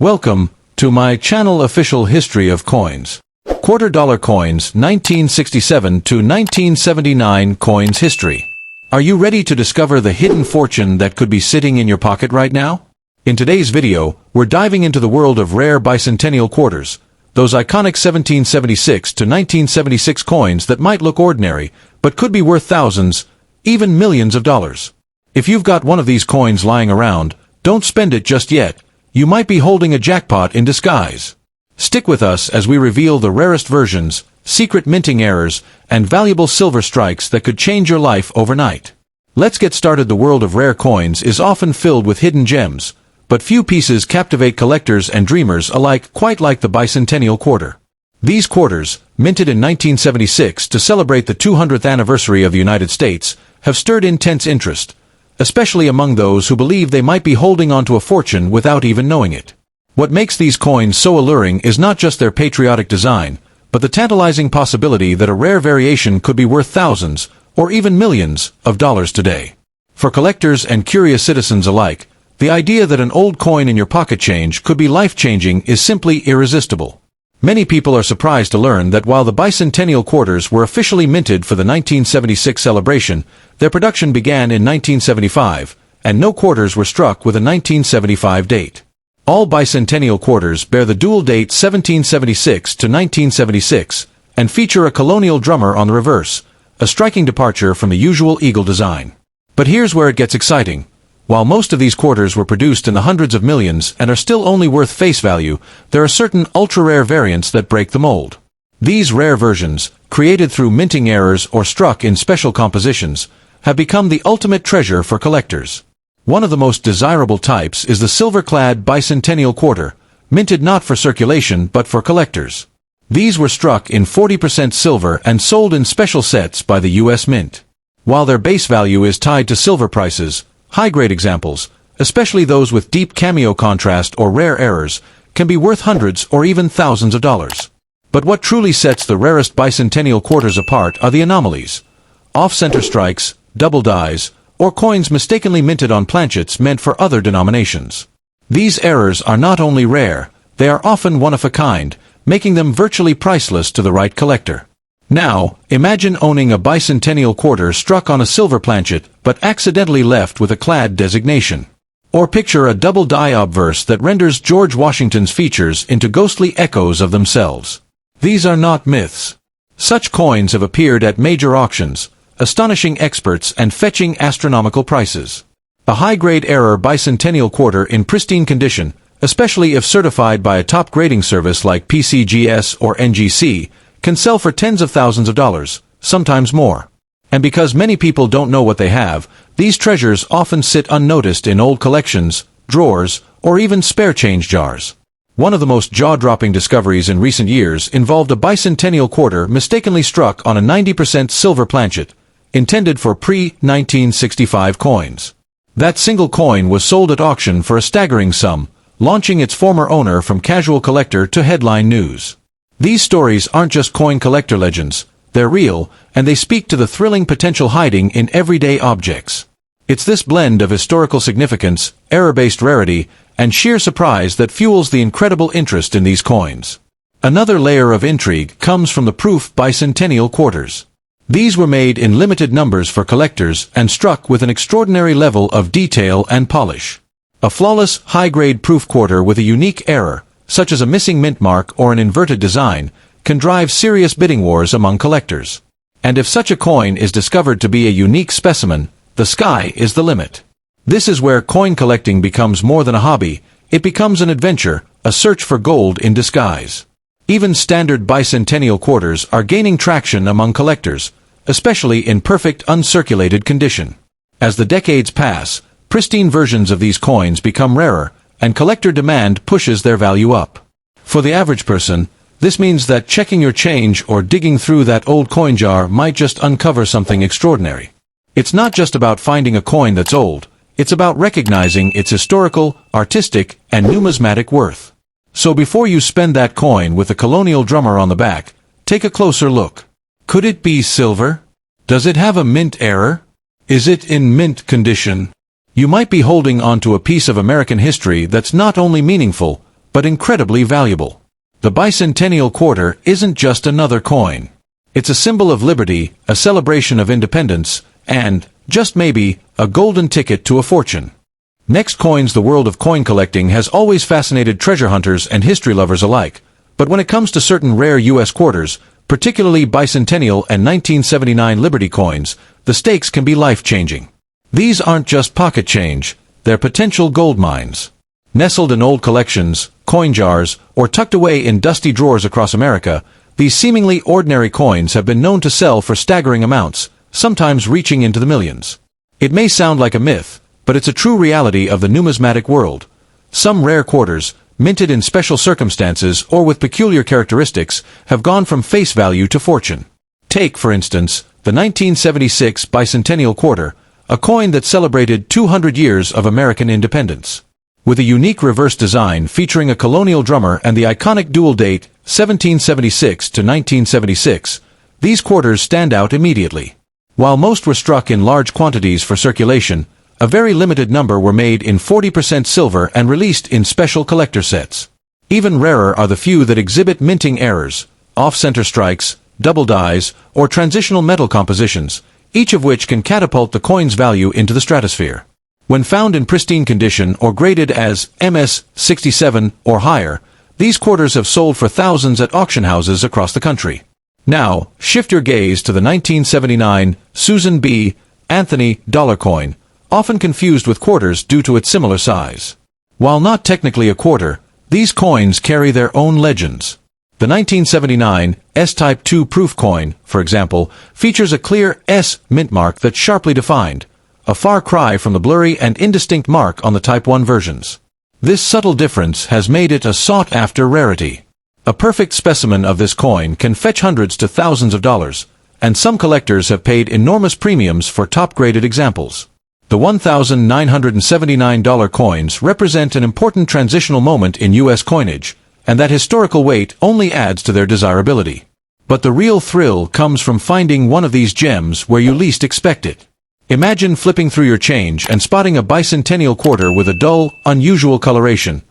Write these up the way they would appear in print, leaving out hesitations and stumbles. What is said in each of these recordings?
Welcome to my channel official history of coins. Quarter dollar coins 1967 to 1979 coins history. Are you ready to discover the hidden fortune that could be sitting in your pocket right now? In today's video, we're diving into the world of rare bicentennial quarters, those iconic 1776 to 1976 coins that might look ordinary, but could be worth thousands, even millions of dollars. If you've got one of these coins lying around, don't spend it just yet. You might be holding a jackpot in disguise. Stick with us as we reveal the rarest versions, secret minting errors, and valuable silver strikes that could change your life overnight. Let's get started. The world of rare coins is often filled with hidden gems, but few pieces captivate collectors and dreamers alike quite like the bicentennial quarter. These quarters, minted in 1976 to celebrate the 200th anniversary of the United States, have stirred intense interest, especially among those who believe they might be holding onto a fortune without even knowing it. What makes these coins so alluring is not just their patriotic design, but the tantalizing possibility that a rare variation could be worth thousands, or even millions, of dollars today. For collectors and curious citizens alike, the idea that an old coin in your pocket change could be life-changing is simply irresistible. Many people are surprised to learn that while the bicentennial quarters were officially minted for the 1976 celebration, their production began in 1975, and no quarters were struck with a 1975 date. All bicentennial quarters bear the dual date 1776 to 1976, and feature a colonial drummer on the reverse, a striking departure from the usual eagle design. But here's where it gets exciting. While most of these quarters were produced in the hundreds of millions and are still only worth face value, there are certain ultra-rare variants that break the mold. These rare versions, created through minting errors or struck in special compositions, have become the ultimate treasure for collectors. One of the most desirable types is the silver-clad bicentennial quarter, minted not for circulation but for collectors. These were struck in 40% silver and sold in special sets by the U.S. Mint. While their base value is tied to silver prices, high-grade examples, especially those with deep cameo contrast or rare errors, can be worth hundreds or even thousands of dollars. But what truly sets the rarest bicentennial quarters apart are the anomalies. Off-center strikes, double dies, or coins mistakenly minted on planchets meant for other denominations. These errors are not only rare, they are often one-of-a-kind, making them virtually priceless to the right collector. Now, imagine owning a bicentennial quarter struck on a silver planchet but accidentally left with a clad designation. Or picture a double die obverse that renders George Washington's features into ghostly echoes of themselves. These are not myths. Such coins have appeared at major auctions, astonishing experts and fetching astronomical prices. A high-grade error bicentennial quarter in pristine condition, especially if certified by a top grading service like PCGS or NGC, can sell for tens of thousands of dollars, sometimes more. And because many people don't know what they have, these treasures often sit unnoticed in old collections, drawers, or even spare change jars. One of the most jaw-dropping discoveries in recent years involved a bicentennial quarter mistakenly struck on a 90% silver planchet, intended for pre-1965 coins. That single coin was sold at auction for a staggering sum, launching its former owner from casual collector to headline news. These stories aren't just coin collector legends, they're real, and they speak to the thrilling potential hiding in everyday objects. It's this blend of historical significance, error-based rarity, and sheer surprise that fuels the incredible interest in these coins. Another layer of intrigue comes from the proof bicentennial quarters. These were made in limited numbers for collectors and struck with an extraordinary level of detail and polish. A flawless, high-grade proof quarter with a unique error, such as a missing mint mark or an inverted design, can drive serious bidding wars among collectors. And if such a coin is discovered to be a unique specimen, the sky is the limit. This is where coin collecting becomes more than a hobby, it becomes an adventure, a search for gold in disguise. Even standard bicentennial quarters are gaining traction among collectors, especially in perfect uncirculated condition. As the decades pass, pristine versions of these coins become rarer, and collector demand pushes their value up. For the average person, this means that checking your change or digging through that old coin jar might just uncover something extraordinary. It's not just about finding a coin that's old, it's about recognizing its historical, artistic, and numismatic worth. So before you spend that coin with a colonial drummer on the back, take a closer look. Could it be silver? Does it have a mint error? Is it in mint condition? You might be holding onto a piece of American history that's not only meaningful, but incredibly valuable. The Bicentennial quarter isn't just another coin. It's a symbol of liberty, a celebration of independence, and, just maybe, a golden ticket to a fortune. Next coins. The world of coin collecting has always fascinated treasure hunters and history lovers alike, but when it comes to certain rare U.S. quarters, particularly Bicentennial and 1979 Liberty coins, the stakes can be life-changing. These aren't just pocket change, they're potential gold mines. Nestled in old collections, coin jars, or tucked away in dusty drawers across America, these seemingly ordinary coins have been known to sell for staggering amounts, sometimes reaching into the millions. It may sound like a myth, but it's a true reality of the numismatic world. Some rare quarters, minted in special circumstances or with peculiar characteristics, have gone from face value to fortune. Take, for instance, the 1976 Bicentennial quarter, a coin that celebrated 200 years of American independence. With a unique reverse design featuring a colonial drummer and the iconic dual date, 1776 to 1976, these quarters stand out immediately. While most were struck in large quantities for circulation, a very limited number were made in 40% silver and released in special collector sets. Even rarer are the few that exhibit minting errors, off-center strikes, double dyes, or transitional metal compositions, each of which can catapult the coin's value into the stratosphere. When found in pristine condition or graded as MS-67 or higher, these quarters have sold for thousands at auction houses across the country. Now, shift your gaze to the 1979 Susan B. Anthony dollar coin, often confused with quarters due to its similar size. While not technically a quarter, these coins carry their own legends. The 1979 S-Type 2 proof coin, for example, features a clear S mint mark that's sharply defined, a far cry from the blurry and indistinct mark on the Type 1 versions. This subtle difference has made it a sought-after rarity. A perfect specimen of this coin can fetch hundreds to thousands of dollars, and some collectors have paid enormous premiums for top-graded examples. The $1,979 coins represent an important transitional moment in U.S. coinage, and that historical weight only adds to their desirability. But the real thrill comes from finding one of these gems where you least expect it. Imagine flipping through your change and spotting a Bicentennial quarter with a dull, unusual coloration,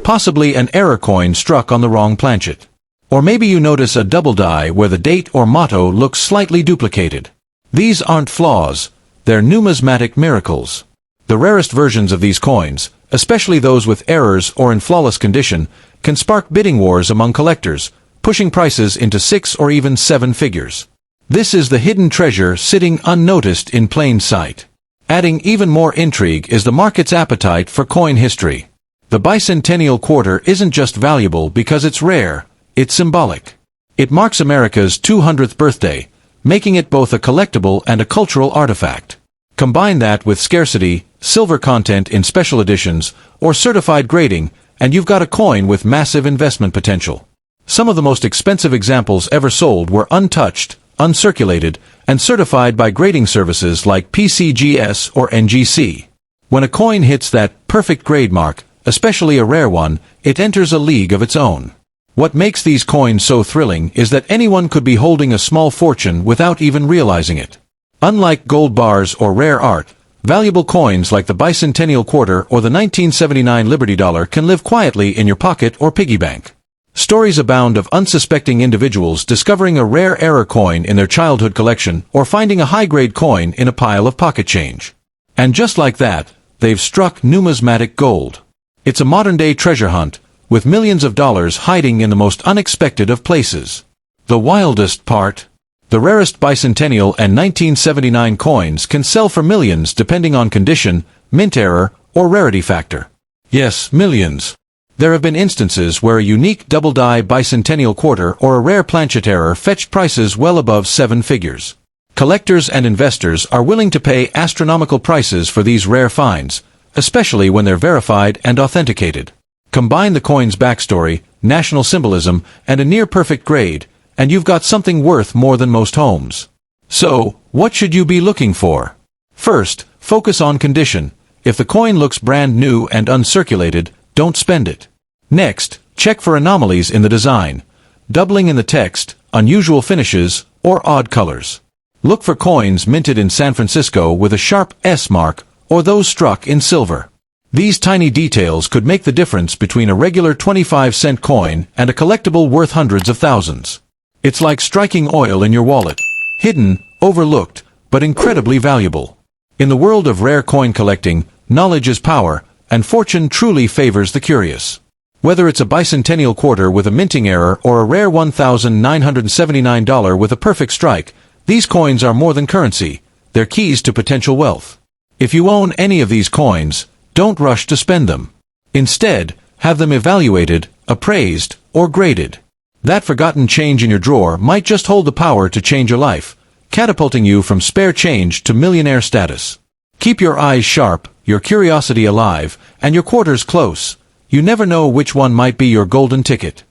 possibly an error coin struck on the wrong planchet. Or maybe you notice a double die where the date or motto looks slightly duplicated. These aren't flaws, they're numismatic miracles. The rarest versions of these coins, especially those with errors or in flawless condition, can spark bidding wars among collectors, pushing prices into 6 or even 7 figures. This is the hidden treasure sitting unnoticed in plain sight. Adding even more intrigue is the market's appetite for coin history. The Bicentennial quarter isn't just valuable because it's rare, it's symbolic. It marks America's 200th birthday, making it both a collectible and a cultural artifact. Combine that with scarcity, silver content in special editions, or certified grading, and you've got a coin with massive investment potential. Some of the most expensive examples ever sold were untouched, uncirculated, and certified by grading services like PCGS or NGC. When a coin hits that perfect grade mark, especially a rare one, it enters a league of its own. What makes these coins so thrilling is that anyone could be holding a small fortune without even realizing it. Unlike gold bars or rare art, valuable coins like the Bicentennial quarter or the 1979 Liberty dollar can live quietly in your pocket or piggy bank. Stories abound of unsuspecting individuals discovering a rare error coin in their childhood collection or finding a high-grade coin in a pile of pocket change. And just like that, they've struck numismatic gold. It's a modern-day treasure hunt, with millions of dollars hiding in the most unexpected of places. The wildest part? The rarest Bicentennial and 1979 coins can sell for millions depending on condition, mint error, or rarity factor. Yes, millions. There have been instances where a unique double-die Bicentennial quarter or a rare planchet error fetched prices well above 7 figures. Collectors and investors are willing to pay astronomical prices for these rare finds, especially when they're verified and authenticated. Combine the coin's backstory, national symbolism, and a near-perfect grade, and you've got something worth more than most homes. So, what should you be looking for? First, focus on condition. If the coin looks brand new and uncirculated, don't spend it. Next, check for anomalies in the design, doubling in the text, unusual finishes, or odd colors. Look for coins minted in San Francisco with a sharp S mark, or those struck in silver. These tiny details could make the difference between a regular 25-cent coin and a collectible worth hundreds of thousands. It's like striking oil in your wallet. Hidden, overlooked, but incredibly valuable. In the world of rare coin collecting, knowledge is power, and fortune truly favors the curious. Whether it's a bicentennial quarter with a minting error or a rare $1,979 with a perfect strike, these coins are more than currency. They're keys to potential wealth. If you own any of these coins, don't rush to spend them. Instead, have them evaluated, appraised, or graded. That forgotten change in your drawer might just hold the power to change your life, catapulting you from spare change to millionaire status. Keep your eyes sharp, your curiosity alive, and your quarters close. You never know which one might be your golden ticket.